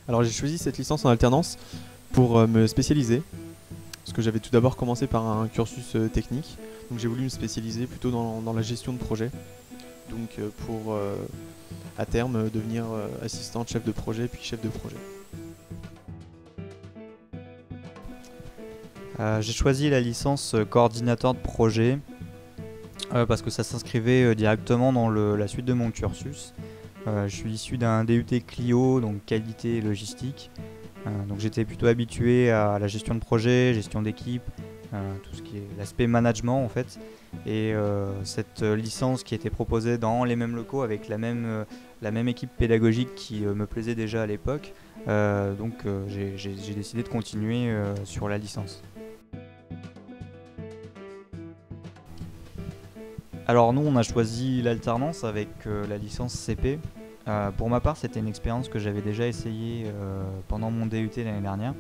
Alors j'ai choisi cette licence en alternance pour me spécialiser, parce que j'avais tout d'abord commencé par un cursus technique, donc j'ai voulu me spécialiser plutôt dans la gestion de projet, donc pour à terme devenir assistant chef de projet puis chef de projet. J'ai choisi la licence coordinateur de projet parce que ça s'inscrivait directement dans la suite de mon cursus. Je suis issu d'un DUT Clio, donc qualité et logistique. Donc j'étais plutôt habitué à la gestion de projet, gestion d'équipe, tout ce qui est l'aspect management en fait. Et cette licence qui était proposée dans les mêmes locaux avec la même équipe pédagogique qui me plaisait déjà à l'époque, j'ai décidé de continuer sur la licence. Alors nous on a choisi l'alternance avec la licence CP. Pour ma part c'était une expérience que j'avais déjà essayée pendant mon DUT l'année dernière.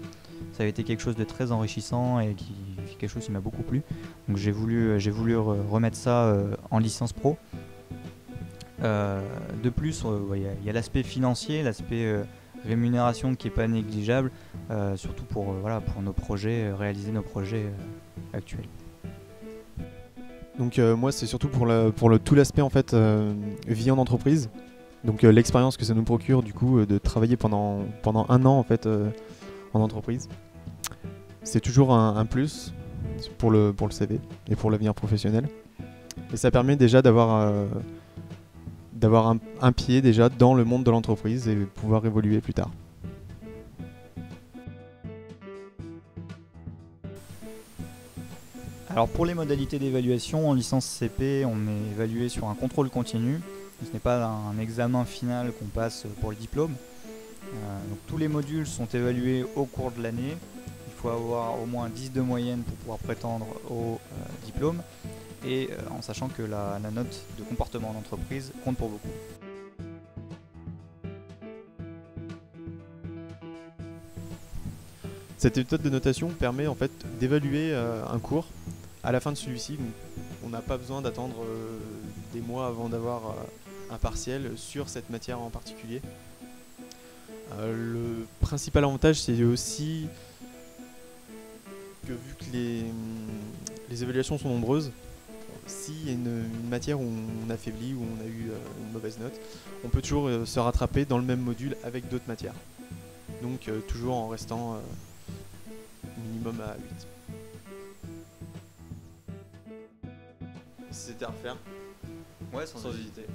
Ça avait été quelque chose de très enrichissant et quelque chose qui m'a beaucoup plu. Donc j'ai voulu remettre ça en licence pro. De plus, y a l'aspect financier, l'aspect rémunération qui n'est pas négligeable, surtout pour nos projets, réaliser nos projets actuels. Donc moi c'est surtout pour tout l'aspect en fait vie en entreprise. Donc l'expérience que ça nous procure du coup de travailler pendant un an en fait en entreprise. C'est toujours un plus pour le CV et pour l'avenir professionnel. Et ça permet déjà d'avoir un pied déjà dans le monde de l'entreprise et pouvoir évoluer plus tard. Alors pour les modalités d'évaluation, en licence CP, on est évalué sur un contrôle continu. Ce n'est pas un examen final qu'on passe pour le diplôme. Donc tous les modules sont évalués au cours de l'année. Il faut avoir au moins 10 de moyenne pour pouvoir prétendre au diplôme. Et en sachant que la note de comportement en entreprise compte pour beaucoup. Cette méthode de notation permet en fait d'évaluer un cours à la fin de celui-ci. On n'a pas besoin d'attendre des mois avant d'avoir un partiel sur cette matière en particulier. Le principal avantage c'est aussi que vu que les évaluations sont nombreuses, s'il y a une matière où on affaiblit, où on a eu une mauvaise note, on peut toujours se rattraper dans le même module avec d'autres matières. Donc toujours en restant minimum à 8. Si c'était à refaire, Ouais, sans hésiter.